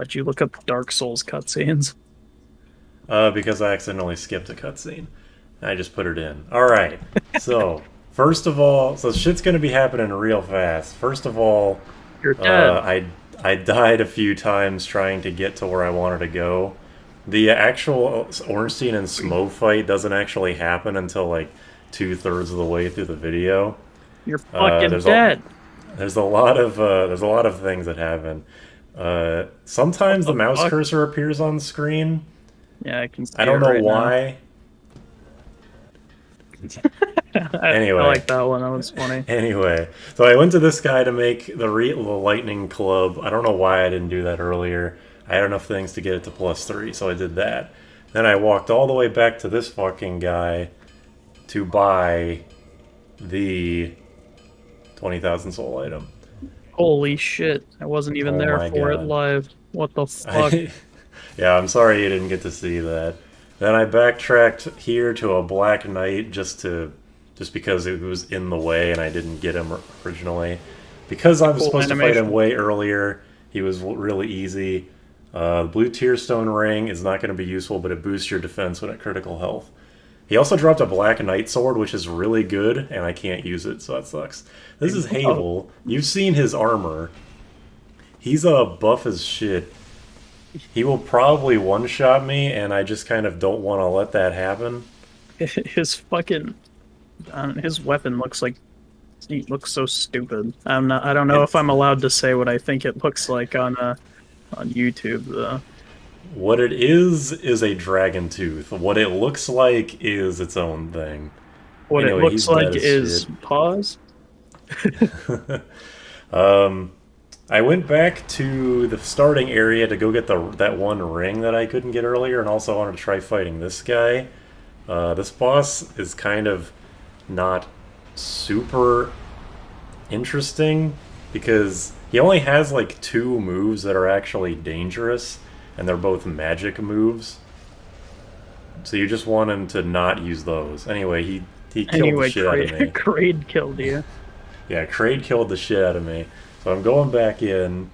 Why'd you look up Dark Souls cutscenes? Because I accidentally skipped a cutscene. I just put it in. Alright, so, first of all, so shit's gonna be happening real fast. First of all, You're uh, dead. I, I died a few times trying to get to where I wanted to go. The actual Ornstein and Smo fight doesn't actually happen until like two-thirds of the way through the video. You're Uh, fucking there's a dead. there's a lot of things that happen. What Sometimes the the mouse fuck? cursor appears on screen. Yeah, I can see I it don't know right now. why. I Anyway, like that one. That was funny. anyway, so I went to this guy to make the lightning club. I don't know why I didn't do that earlier. I had enough things to get it to +3, so I did that. Then I walked all the way back to this fucking guy to buy the 20,000 soul item. Holy shit. I wasn't even Oh there my for it god. live. What the fuck? I, yeah, I'm sorry you didn't get to see that. Then I backtracked here to a Black Knight just because it was in the way and I didn't get him originally. Because A I was cool supposed to fight him animation. way earlier, he was really easy. The blue Tearstone ring is not going to be useful, but it boosts your defense when at critical health. He also dropped a Black Knight sword, which is really good, and I can't use it, so that sucks. This is Oh, Havel. You've seen his armor. He's buff as shit. He will probably one-shot me, and I just kind of don't want to let that happen. his fucking his weapon looks like he looks so stupid. I don't know if It's I'm allowed to say what I think it looks like on YouTube though. what it is a dragon tooth. What it looks like is its own thing. What it Anyway, looks he's dead like as is shit. pause. um, I went back to the starting area to go get that one ring that I couldn't get earlier, and also wanted to try fighting this guy. This boss is kind of not super interesting because he only has like two moves that are actually dangerous, and they're both magic moves. So you just want him to not use those. Anyway, he killed the Anyway, shit out of me. Kraid killed you. Yeah, Kraid killed the shit out of me. So I'm going back in.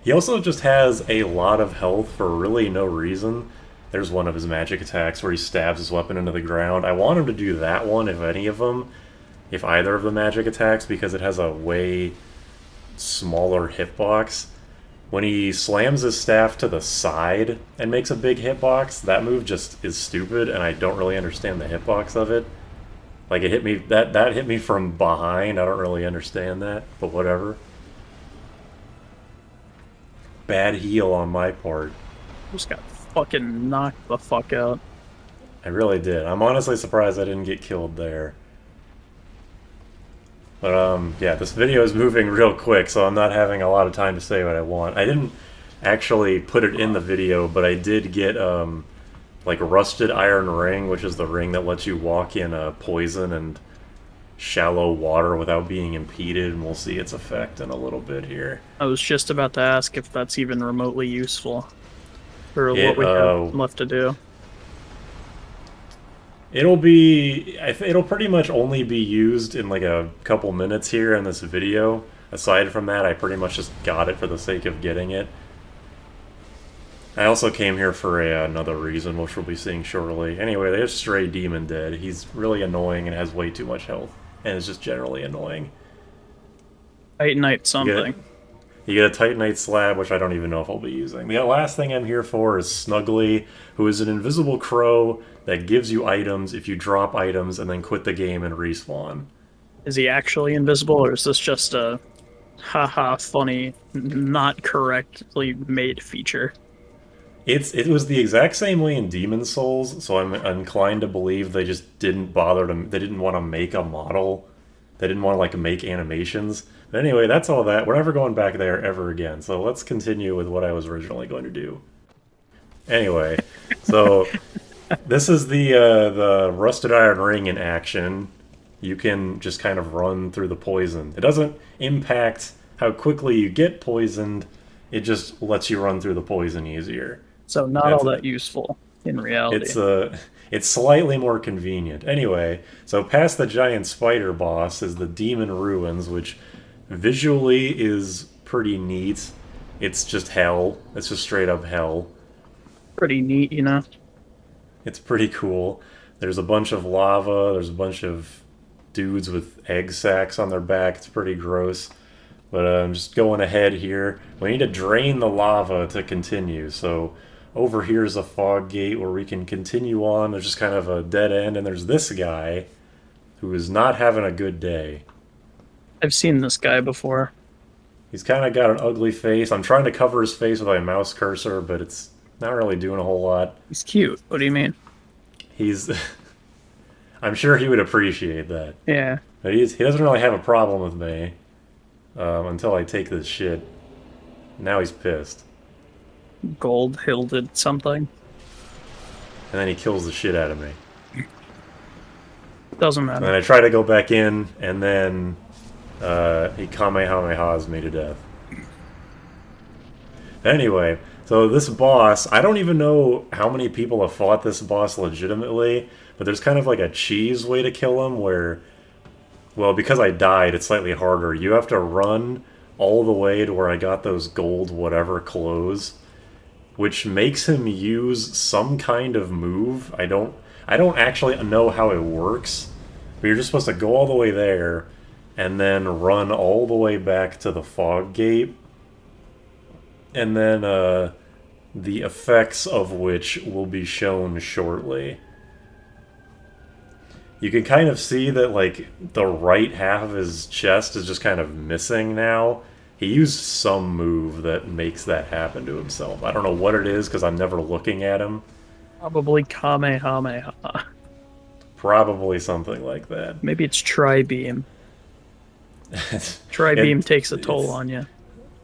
He also just has a lot of health for really no reason. There's one of his magic attacks where he stabs his weapon into the ground. I want him to do that one, if any of them, if either of the magic attacks, because it has a way smaller hitbox. When he slams his staff to the side and makes a big hitbox, that move just is stupid, and I don't really understand the hitbox of it. Like it hit me that hit me from behind. I don't really understand that, but whatever. Bad heal on my part. Just got fucking knocked the fuck out. I really did. I'm honestly surprised I didn't get killed there. But yeah, this video is moving real quick, so I'm not having a lot of time to say what I want. I didn't actually put it in the video, but I did get like rusted iron ring, which is the ring that lets you walk in poison and shallow water without being impeded, and we'll see its effect in a little bit here. I was just about to ask if that's even remotely useful for what It we have left to do. it'll pretty much only be used in like a couple minutes here in this video. Aside from that, I pretty much just got it for the sake of getting it. I also came here for another reason, which we'll be seeing shortly. Anyway, there's Stray Demon dead. He's really annoying and has way too much health, and is just generally annoying. Titanite You get something. you get a Titanite slab, which I don't even know if I'll be using. The last thing I'm here for is Snuggly, who is an invisible crow that gives you items if you drop items and then quit the game and respawn. Is he actually invisible, or is this just a haha funny, not correctly made feature? It was the exact same way in Demon Souls, so I'm inclined to believe they just didn't bother to they didn't want to make a model. They didn't want to like make animations. But anyway, that's all that. We're never going back there ever again. So let's continue with what I was originally going to do. Anyway, so this is the rusted iron ring in action. You can just kind of run through the poison. It doesn't impact how quickly you get poisoned. It just lets you run through the poison easier. So not all That's that useful in reality. it's slightly more convenient. Anyway, so past the giant spider boss is the Demon Ruins, which visually is pretty neat. It's just hell. It's just straight up hell. Pretty neat, you know. It's pretty cool. There's a bunch of lava. There's a bunch of dudes with egg sacs on their back. It's pretty gross. But I'm just going ahead here. We need to drain the lava to continue. So over here is a fog gate where we can continue on. There's just kind of a dead end. And there's this guy who is not having a good day. I've seen this guy before. He's kind of got an ugly face. I'm trying to cover his face with my mouse cursor, but it's not really doing a whole lot. He's cute. What do you mean? He's... I'm sure he would appreciate that. Yeah. But he doesn't really have a problem with me until I take this shit. Now he's pissed. Gold hilded something. And then he kills the shit out of me. Doesn't And matter. then I try to go back in, and then he Kamehamehas me to death. Anyway, so this boss, I don't even know how many people have fought this boss legitimately, but there's kind of like a cheese way to kill him where, well, because I died, it's slightly harder. You have to run all the way to where I got those gold whatever clothes, which makes him use some kind of move. I don't actually know how it works, but you're just supposed to go all the way there and then run all the way back to the fog gate, and then the effects of which will be shown shortly. You can kind of see that, like, the right half of his chest is just kind of missing now. He used some move that makes that happen to himself. I don't know what it is because I'm never looking at him. Probably Kamehameha. Probably something like that. Maybe it's Tri-Beam. Tri-Beam takes a toll on you.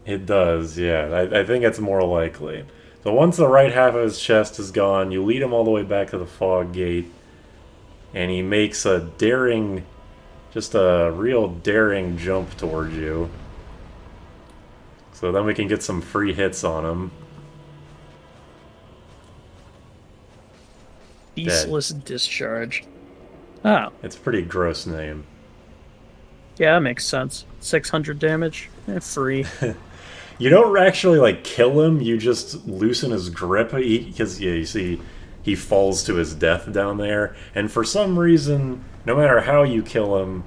It does, yeah. I think it's more likely. So once the right half of his chest is gone, you lead him all the way back to the fog gate, and he makes a daring, just a real daring jump towards you. So then we can get some free hits on him. Ceaseless discharge. Oh, It's a pretty gross name. yeah, that makes sense. 600 damage. Free. You don't actually, like, kill him, you just loosen his grip, because, yeah, you see, he falls to his death down there, and for some reason, no matter how you kill him,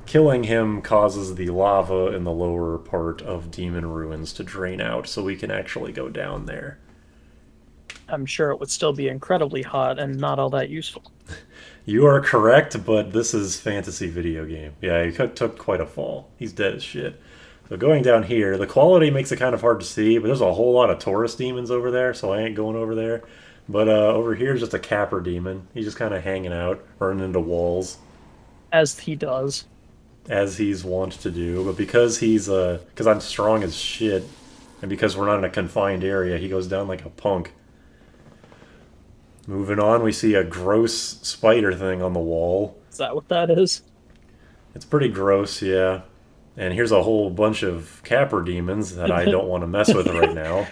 killing him causes the lava in the lower part of Demon Ruins to drain out, so we can actually go down there. I'm sure it would still be incredibly hot and not all that useful. You are correct, but this is fantasy video game. Yeah, he took quite a fall. He's dead as shit. So going down here, the quality makes it kind of hard to see, but there's a whole lot of Taurus demons over there, so I ain't going over there. But over here is just a Capper demon. He's just kind of hanging out, running into walls. As he does. As he's wont to do. But because because I'm strong as shit, and because we're not in a confined area, he goes down like a punk. Moving on, we see a gross spider thing on the wall. Is that what that is? It's pretty gross, yeah. And here's a whole bunch of Capper demons that I don't want to mess with right now.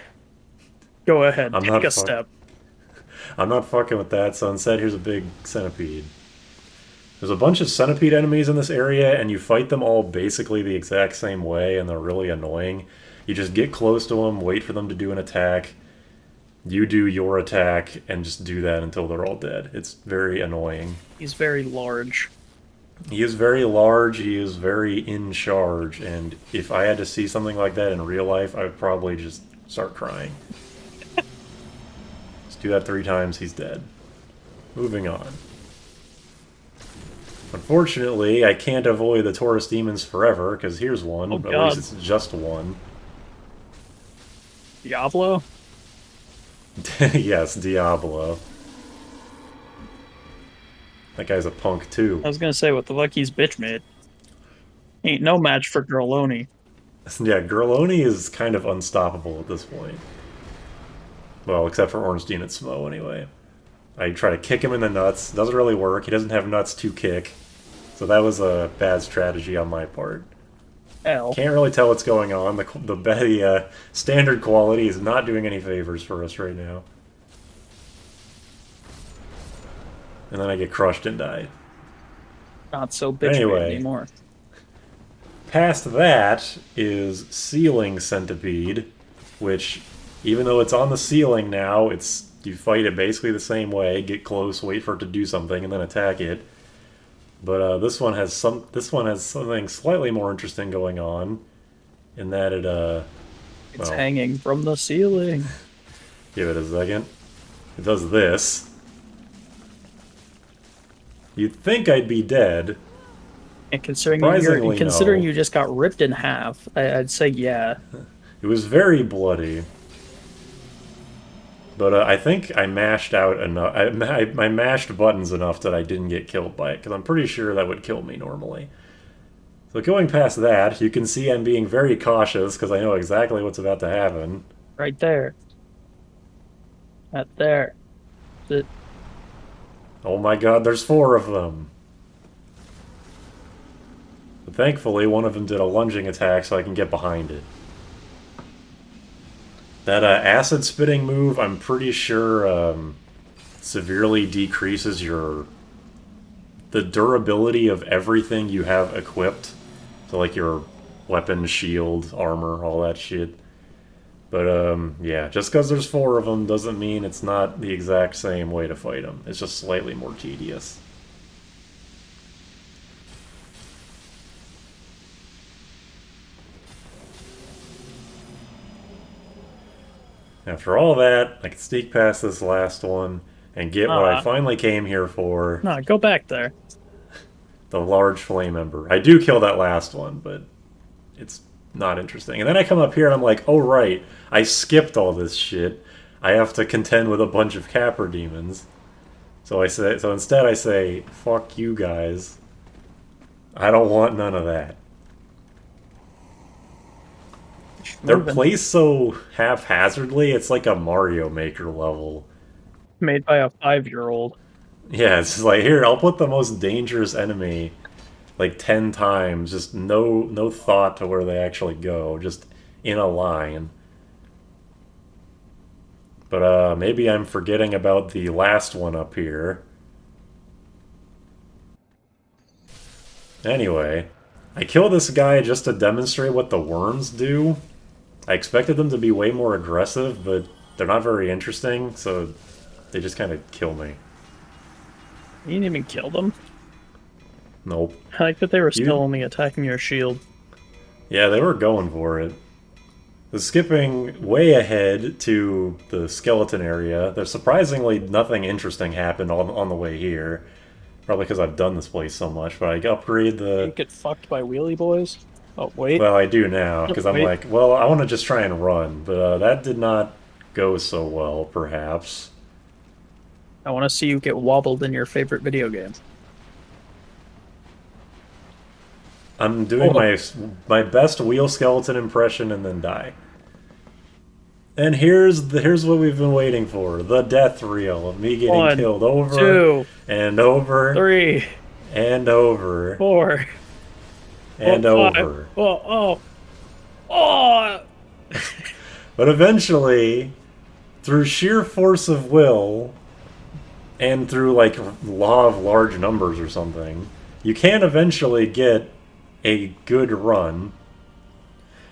Go ahead, I'm take not a step. I'm not fucking with that, so instead here's a big centipede. There's a bunch of centipede enemies in this area, and you fight them all basically the exact same way, and they're really annoying. You just get close to them, wait for them to do an attack, you do your attack, and just do that until they're all dead. It's very annoying. He's very large. He is very large, he is very in charge, and if I had to see something like that in real life, I would probably just start crying. Just do that 3 times, he's dead. Moving on. Unfortunately, I can't avoid the Taurus demons forever, because here's one, Oh, but God. at least it's just one. Diablo? Yes, Diablo. That guy's a punk, too. I was gonna say, what the fuck he's bitch made. Ain't no match for Girlogna. Yeah, Girlogna is kind of unstoppable at this point. Well, except for Ornstein and Smo, anyway. I try to kick him in the nuts. Doesn't really work. He doesn't have nuts to kick. So that was a bad strategy on my part. L. Can't really tell what's going on. The standard quality is not doing any favors for us right now. And then I get crushed and die. Not so bitch Anyway. anymore. Past that is Ceiling Centipede, which, even though it's on the ceiling now, it's you fight it basically the same way. Get close, wait for it to do something, and then attack it. But this one has something slightly more interesting going on, in that It's well, hanging from the ceiling. give it a second. It does this. You'd think I'd be dead. And Surprisingly, considering no. you just got ripped in half, I'd say yeah. It was very bloody. But I think I mashed out enough. I mashed buttons enough that I didn't get killed by it, because I'm pretty sure that would kill me normally. So going past that, you can see I'm being very cautious, because I know exactly what's about to happen. Right there. Right there. The, Oh my god, there's 4 of them! But thankfully, one of them did a lunging attack, so I can get behind it. That acid spitting move, I'm pretty sure severely decreases the durability of everything you have equipped. So like your weapon, shield, armor, all that shit. But yeah, just because there's 4 of them doesn't mean it's not the exact same way to fight them. It's just slightly more tedious. After all that, I can sneak past this last one and get what I finally came here for. no, go back there. The large flame ember. I do kill that last one, but it's not interesting. And then I come up here and I'm like, oh right, I skipped all this shit. I have to contend with a bunch of Capra demons. So instead I say, fuck you guys. I don't want none of that. They're placed so haphazardly, it's like a Mario Maker level. Made by a 5-year-old. Yeah, it's like, here, I'll put the most dangerous enemy like 10 times, just no thought to where they actually go, just in a line. But maybe I'm forgetting about the last one up here. Anyway, I kill this guy just to demonstrate what the worms do. I expected them to be way more aggressive, but they're not very interesting, so they just kind of kill me. You didn't even kill them? Nope. I like that they were still only attacking your shield. Yeah, they were going for it. Skipping way ahead to the skeleton area, there's surprisingly nothing interesting happened on the way here. Probably because I've done this place so much, but I upgrade the... You get fucked by wheelie boys? Oh, wait. Well, I do now, because I'm like, well, I want to just try and run, but that did not go so well, perhaps. I want to see you get wobbled in your favorite video game. I'm doing my best wheel skeleton impression and then die. And here's what we've been waiting for: the death reel of me getting killed over 2 and over 3 and over 4 and over. Oh! But eventually, through sheer force of will and through like law of large numbers or something, you can eventually get a good run.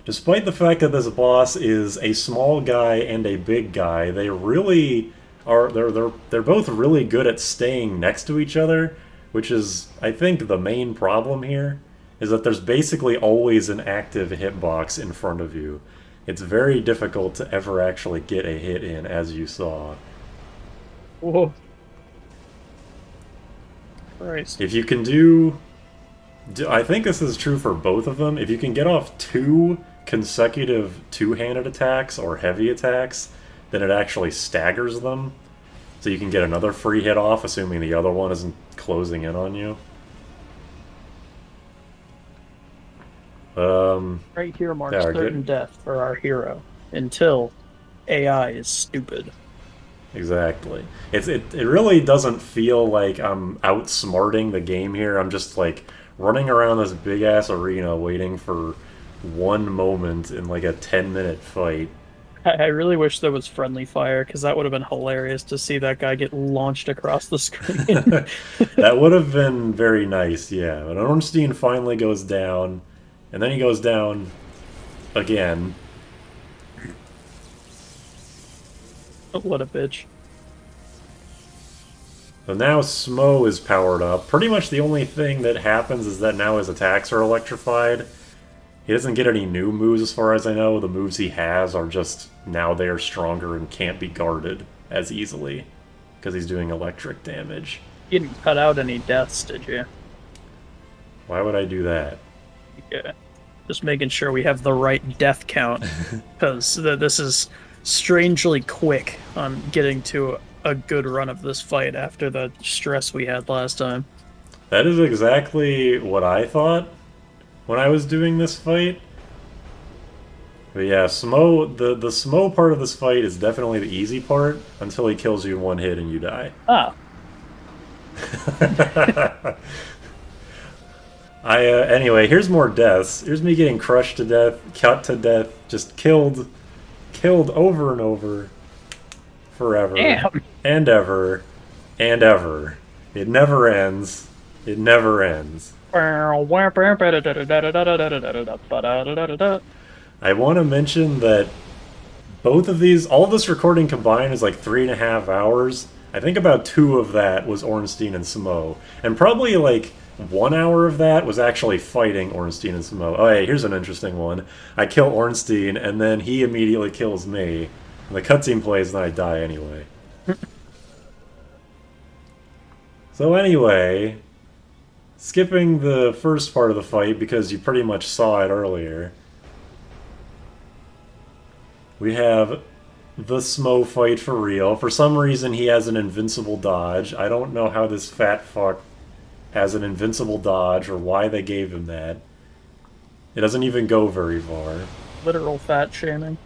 Despite the fact that this boss is a small guy and a big guy, they really are they're both really good at staying next to each other, which is, I think, the main problem here, is that there's basically always an active hitbox in front of you. It's very difficult to ever actually get a hit in, as you saw. Whoa. Christ. If you can do... I think this is true for both of them. If you can get off 2 consecutive two-handed attacks or heavy attacks, then it actually staggers them. So you can get another free hit off, assuming the other one isn't closing in on you. Right here marks certain death for our hero, until AI is stupid. Exactly. It really doesn't feel like I'm outsmarting the game here. I'm just like running around this big-ass arena waiting for one moment in like a 10-minute fight. I really wish there was friendly fire, because that would have been hilarious to see that guy get launched across the screen. That would have been very nice, yeah. But Ornstein finally goes down, and then he goes down again. What a bitch. So now Smo is powered up. Pretty much the only thing that happens is that now his attacks are electrified. He doesn't get any new moves as far as I know. The moves he has are just now they are stronger and can't be guarded as easily because he's doing electric damage. You didn't cut out any deaths, did you? Why would I do that? Yeah. Just making sure we have the right death count, because this is strangely quick on getting to a good run of this fight after the stress we had last time. That is exactly what I thought when I was doing this fight. But yeah, the Smo part of this fight is definitely the easy part until he kills you in one hit and you die. Ah. Anyway, here's more deaths. Here's me getting crushed to death, cut to death, just killed over and over, forever, Damn. and ever, and ever. It never ends. It never ends. I want to mention that both of these, all of this recording combined is like 3.5 hours. I think about 2 of that was Ornstein and Samo, and probably like 1 hour of that was actually fighting Ornstein and Samo. Oh, hey, here's an interesting one. I kill Ornstein, and then he immediately kills me. And the cutscene plays, and I die anyway. So anyway, skipping the first part of the fight because you pretty much saw it earlier, we have the Smo fight for real. For some reason, he has an invincible dodge. I don't know how this fat fuck has an invincible dodge or why they gave him that. It doesn't even go very far. Literal fat shaming.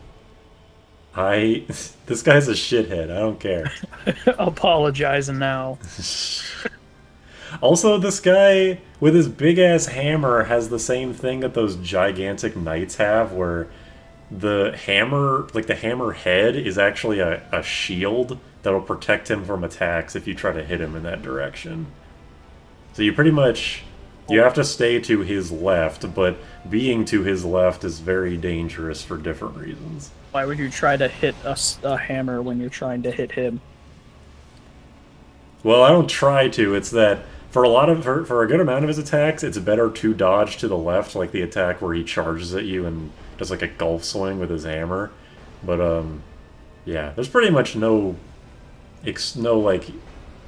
This guy's a shithead. I don't care. Apologizing now. Also, this guy with his big ass hammer has the same thing that those gigantic knights have, where the hammer, like the hammer head, is actually a shield that'll protect him from attacks if you try to hit him in that direction. So you pretty much, you have to stay to his left, but being to his left is very dangerous for different reasons. Why would you try to hit a hammer when you're trying to hit him? Well, I don't try to. It's that for a good amount of his attacks, it's better to dodge to the left, like the attack where he charges at you and does like a golf swing with his hammer. But yeah, there's pretty much no like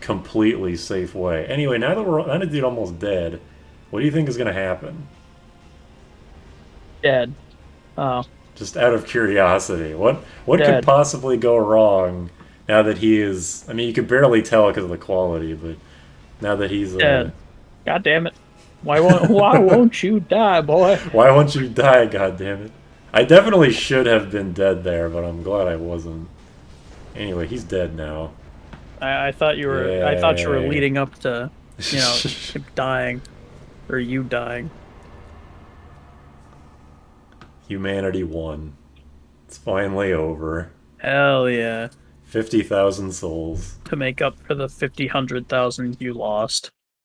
completely safe way. Anyway, now that dude almost dead, what do you think is gonna happen? Dead. Oh. Just out of curiosity, what could Dead. possibly go wrong now that he is? I mean, you could barely tell because of the quality, but now that he's Dead. God damn it. Why won't you die, boy? Why won't you die, goddammit? I definitely should have been dead there, but I'm glad I wasn't. Anyway, he's dead now. I thought you were. Yay. I thought you were leading up to, him dying, or you dying. Humanity won. It's finally over. Hell yeah! 50,000 souls. To make up for the 100,000 you lost.